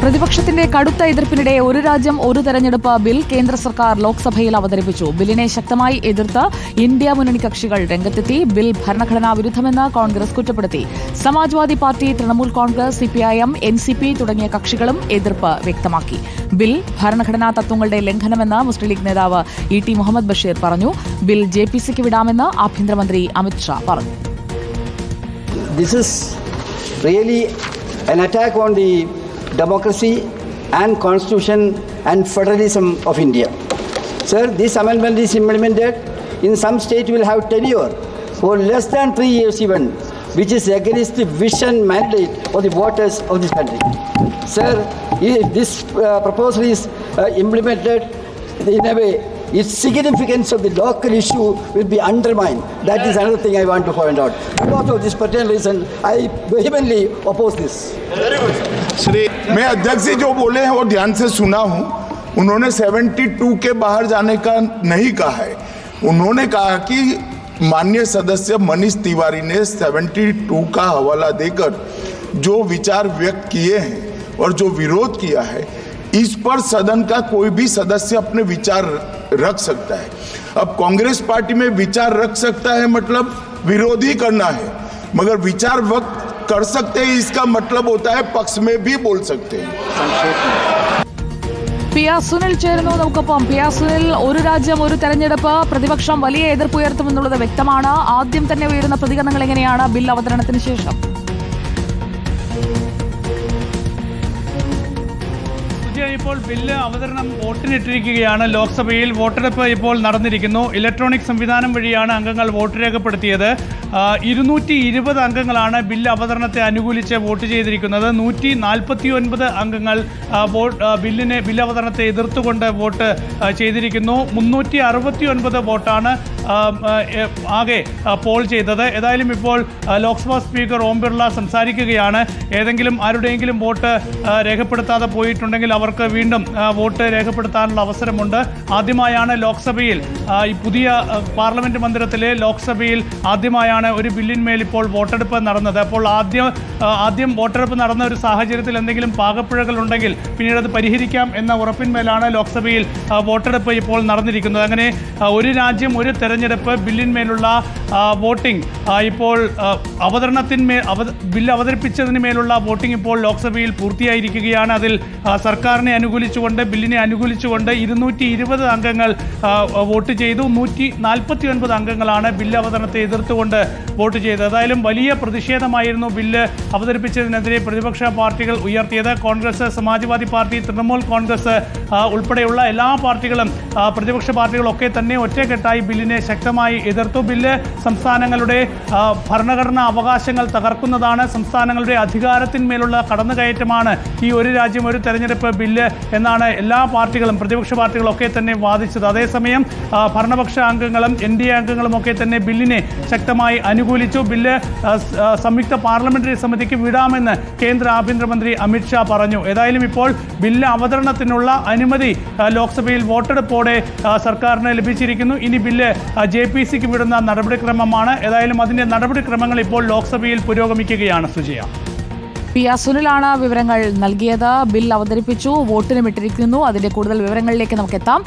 പ്രതിപക്ഷത്തിന്റെ കടുത്ത എതിർപ്പിനിടെ ഒരു രാജ്യം ഒരു തെരഞ്ഞെടുപ്പ് ബിൽ കേന്ദ്ര സർക്കാർ ലോക്സഭയിൽ അവതരിപ്പിച്ചു. ബില്ലിനെ ശക്തമായി എതിർത്ത് ഇന്ത്യ മുന്നണി കക്ഷികൾ രംഗത്തെത്തി. ബിൽ ഭരണഘടനാ വിരുദ്ധമെന്ന് കോൺഗ്രസ് കുറ്റപ്പെടുത്തി. Samajwadi party, Trinamool Congress, CPIM, NCP തുടങ്ങിയ കക്ഷികളും എതിർപ്പ് വ്യക്തമാക്കി. ബിൽ ഭരണഘടനാ തത്വങ്ങളുടെ ലംഘനമെന്ന് മുസ്ലിം ലീഗ് നേതാവ് ET മുഹമ്മദ് ബഷീർ പറഞ്ഞു. ബിൽ JPCക്ക് വിടാമെന്ന് ആഭ്യന്തരമന്ത്രി അമിത് ഷാ പറഞ്ഞു. This is really an attack on the democracy and constitution and federalism of India. Sir, this amendment is implemented in some state will have tenure for less than 3 years even, which is against the vision mandate of the voters of this country. Sir, if this proposal is implemented in a way, its significance of the local issue will be undermined. That is another thing I want to point out. Because of this particular reason, I vehemently oppose this. Shri मैं अध्यक्ष जी जो बोले हैं वो ध्यान से सुना हूँ. उन्होंने 72 के बाहर जाने का नहीं कहा है. उन्होंने कहा कि माननीय सदस्य मनीष तिवारी ने 72 का हवाला देकर जो विचार व्यक्त किए हैं और जो विरोध किया है, इस पर सदन का कोई भी सदस्य अपने विचार रख सकता है. अब कांग्रेस पार्टी में विचार रख सकता है मतलब विरोध ही करना है, मगर विचार व्यक्त कर सकते हैं इसका मतलब होता है पक्ष में भी बोल सकते हैं. PR സുനിൽ ചേരുന്നു നമുക്കൊപ്പം. PR സുനിൽ, ഒരു രാജ്യം ഒരു തെരഞ്ഞെടുപ്പ് പ്രതിപക്ഷം വലിയ എതിർപ്പ് ഉയർത്തുമെന്നുള്ളത് വ്യക്തമാണ്. ആദ്യം തന്നെ ഉയരുന്ന പ്രതികരണങ്ങൾ എങ്ങനെയാണ് ബിൽ അവതരണത്തിന് ശേഷം? ഇപ്പോൾ ബില്ല് അവതരണം വോട്ടിനിട്ടിരിക്കുകയാണ്. ലോക്സഭയിൽ വോട്ടെടുപ്പ് ഇപ്പോൾ നടന്നിരിക്കുന്നു. ഇലക്ട്രോണിക് സംവിധാനം വഴിയാണ് അംഗങ്ങൾ വോട്ട് രേഖപ്പെടുത്തിയത്. 220 അംഗങ്ങളാണ് ബില്ല് അവതരണത്തെ അനുകൂലിച്ച് വോട്ട് ചെയ്തിരിക്കുന്നത്. 149 അംഗങ്ങൾ ബില്ല് അവതരണത്തെ എതിർത്തുകൊണ്ട് വോട്ട് ചെയ്തിരിക്കുന്നു. 369 വോട്ടാണ് ആകെ പോൾ ചെയ്തത്. ഏതായാലും ഇപ്പോൾ ലോക്സഭാ സ്പീക്കർ ഓം ബിർള സംസാരിക്കുകയാണ്. ആരുടെയെങ്കിലും വോട്ട് രേഖപ്പെടുത്താതെ പോയിട്ടുണ്ടെങ്കിൽ അവർക്ക് വീണ്ടും വോട്ട് രേഖപ്പെടുത്താനുള്ള അവസരമുണ്ട്. ആദ്യമായാണ് ലോക്സഭയിൽ, ഈ പുതിയ പാർലമെന്റ് മന്ദിരത്തിലെ ലോക്സഭയിൽ ആദ്യമായാണ് ഒരു ബില്ലിന്മേൽ ഇപ്പോൾ വോട്ടെടുപ്പ് നടന്നത്. അപ്പോൾ ആദ്യം വോട്ടെടുപ്പ് നടന്ന ഒരു സാഹചര്യത്തിൽ എന്തെങ്കിലും പാകപ്പിഴകൾ ഉണ്ടെങ്കിൽ പിന്നീട് അത് പരിഹരിക്കാം എന്ന ഉറപ്പിന്മേലാണ് ലോക്സഭയിൽ വോട്ടെടുപ്പ് ഇപ്പോൾ നടന്നിരിക്കുന്നത്. അങ്ങനെ ഒരു രാജ്യം ഒരു തെരഞ്ഞെടുപ്പ് ബില്ലിന്മേലുള്ള വോട്ടിംഗ് ഇപ്പോൾ ബില്ല് അവതരിപ്പിച്ചതിന് മേലുള്ള വോട്ടിംഗ് ഇപ്പോൾ ലോക്സഭയിൽ പൂർത്തിയായിരിക്കുകയാണ്. അതിൽ സർക്കാരിനെ അനുകൂലിച്ചുകൊണ്ട്, ബില്ലിനെ അനുകൂലിച്ചുകൊണ്ട് 220 അംഗങ്ങൾ വോട്ട് ചെയ്തു. 149 അംഗങ്ങളാണ് ബില്ല് അവതരണത്തെ എതിർത്തുകൊണ്ട് വോട്ട് ചെയ്തത്. ഏതായാലും വലിയ പ്രതിഷേധമായിരുന്നു ബില്ല് അവതരിപ്പിച്ചതിനെതിരെ പ്രതിപക്ഷ പാർട്ടികൾ ഉയർത്തിയത്. കോൺഗ്രസ്, സമാജ്വാദി പാർട്ടി, തൃണമൂൽ കോൺഗ്രസ് ഉൾപ്പെടെയുള്ള എല്ലാ പാർട്ടികളും, പ്രതിപക്ഷ പാർട്ടികളൊക്കെ തന്നെ ഒറ്റക്കെട്ടായി ബില്ലിനെ ശക്തമായി എതിർത്തു. ബില്ല് സംസ്ഥാനങ്ങളുടെ ഭരണഘടനാ അവകാശങ്ങൾ തകർക്കുന്നതാണ്, സംസ്ഥാനങ്ങളുടെ അധികാരത്തിന്മേലുള്ള കടന്നുകയറ്റമാണ് ഈ ഒരു രാജ്യം ഒരു തെരഞ്ഞെടുപ്പ് ബില്ല് എന്നാണ് എല്ലാ പാർട്ടികളും, പ്രതിപക്ഷ പാർട്ടികളൊക്കെ തന്നെ വാദിച്ചത്. അതേസമയം ഭരണപക്ഷ അംഗങ്ങളും NDA അംഗങ്ങളും ഒക്കെ തന്നെ ബില്ലിനെ ശക്തമായി അനുകൂലിച്ചു. ബില്ല് സംയുക്ത പാർലമെന്ററി സമിതിക്ക് വിടാമെന്ന് കേന്ദ്ര ആഭ്യന്തരമന്ത്രി അമിത് ഷാ പറഞ്ഞു. ഏതായാലും ഇപ്പോൾ ബില്ല് അവതരണത്തിനുള്ള അനുമതി ലോക്സഭയിൽ വോട്ടെടുപ്പോടെ സർക്കാരിന് ലഭിച്ചിരിക്കുന്നു. ഇനി ബില്ല് JPCക്ക് വിടുന്ന നടപടിക്രമമാണ്. ഏതായാലും അതിന്റെ നടപടിക്രമങ്ങൾ ഇപ്പോൾ ലോക്സഭയിൽ പുരോഗമിക്കുകയാണ്. സുജയ, PR സുനിലാണ് വിവരങ്ങൾ നൽകിയത്. ബിൽ അവതരിപ്പിച്ചു, വോട്ടിനും ഇട്ടിരിക്കുന്നു. അതിന്റെ കൂടുതൽ വിവരങ്ങളിലേക്ക് നമുക്ക് എത്താം.